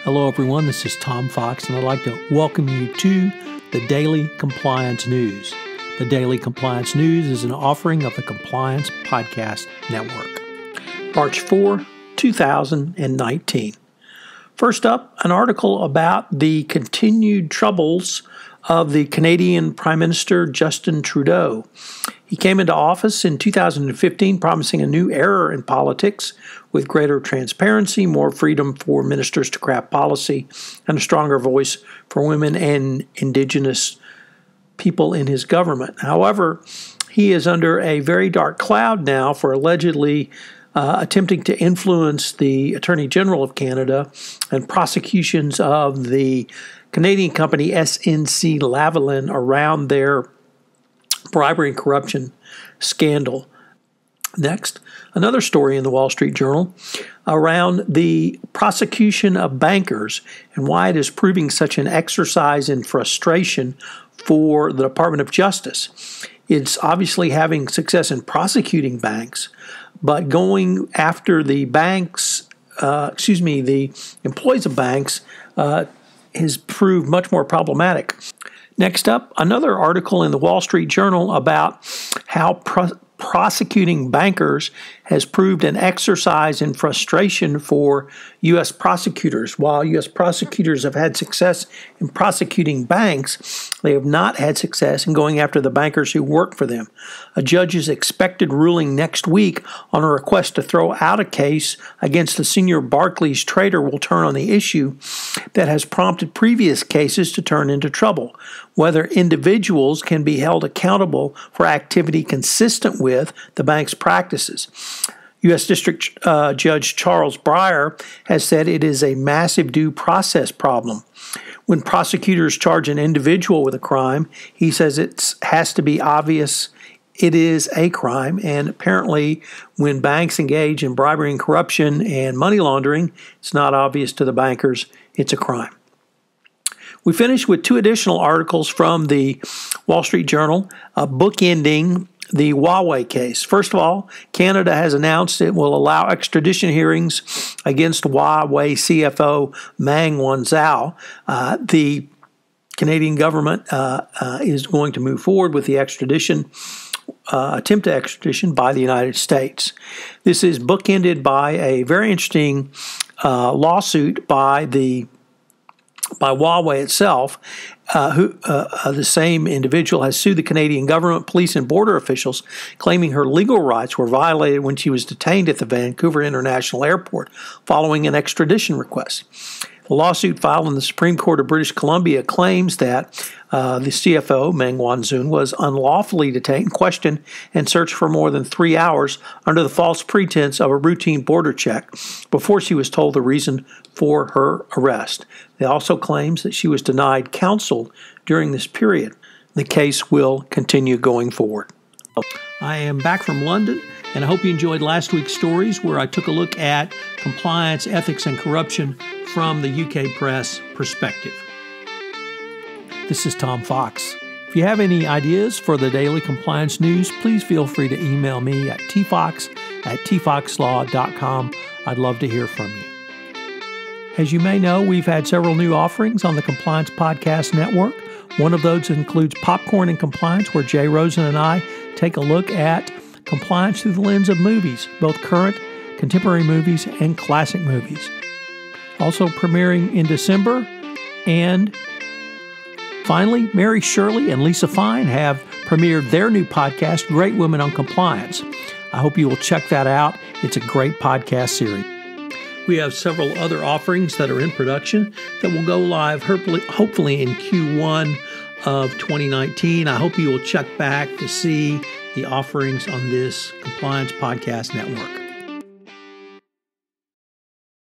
Hello, everyone. This is Tom Fox, and I'd like to welcome you to the Daily Compliance News. The Daily Compliance News is an offering of the Compliance Podcast Network. March 4, 2019. First up, an article about the continued troubles of the Canadian Prime Minister Justin Trudeau. He came into office in 2015 promising a new era in politics with greater transparency, more freedom for ministers to craft policy, and a stronger voice for women and Indigenous people in his government. However, he is under a very dark cloud now for allegedly attempting to influence the Attorney General of Canada and prosecutions of the Canadian company SNC-Lavalin around their bribery and corruption scandal. Next, another story in the Wall Street Journal around the prosecution of bankers and why it is proving such an exercise in frustration for the Department of Justice. It's obviously having success in prosecuting banks, but going after the banks, the employees of banks, has proved much more problematic. Next up, another article in the Wall Street Journal about how prosecuting bankers has proved an exercise in frustration for U.S. prosecutors. While U.S. prosecutors have had success in prosecuting banks, they have not had success in going after the bankers who work for them. A judge's expected ruling next week on a request to throw out a case against the senior Barclays trader will turn on the issue that has prompted previous cases to turn into trouble: whether individuals can be held accountable for activity consistent with the bank's practices. U.S. District Judge Charles Breyer has said it is a massive due process problem. When prosecutors charge an individual with a crime, he says it has to be obvious it is a crime, and apparently when banks engage in bribery and corruption and money laundering, it's not obvious to the bankers it's a crime. We finish with two additional articles from the Wall Street Journal, bookending the Huawei case. First of all, Canada has announced it will allow extradition hearings against Huawei CFO Meng Wanzhou. The Canadian government is going to move forward with the attempt to extradition by the United States. This is bookended by a very interesting lawsuit by Huawei itself, the same individual has sued the Canadian government, police, and border officials, claiming her legal rights were violated when she was detained at the Vancouver International Airport following an extradition request. The lawsuit filed in the Supreme Court of British Columbia claims that the CFO, Meng Wanzhou, was unlawfully detained, questioned, and searched for more than 3 hours under the false pretense of a routine border check before she was told the reason for her arrest. It also claims that she was denied counsel during this period. The case will continue going forward. I am back from London, and I hope you enjoyed last week's stories where I took a look at compliance, ethics, and corruption from the UK press perspective. This is Tom Fox. If you have any ideas for the Daily Compliance News, please feel free to email me at tfox@tfoxlaw.com. I'd love to hear from you. As you may know, we've had several new offerings on the Compliance Podcast Network. One of those includes Popcorn and Compliance, where Jay Rosen and I take a look at compliance through the lens of movies, both current, contemporary movies, and classic movies. Also premiering in December. And finally, Mary Shirley and Lisa Fine have premiered their new podcast, Great Women on Compliance. I hope you will check that out. It's a great podcast series. We have several other offerings that are in production that will go live hopefully in Q1 of 2019. I hope you will check back to see the offerings on this Compliance Podcast Network.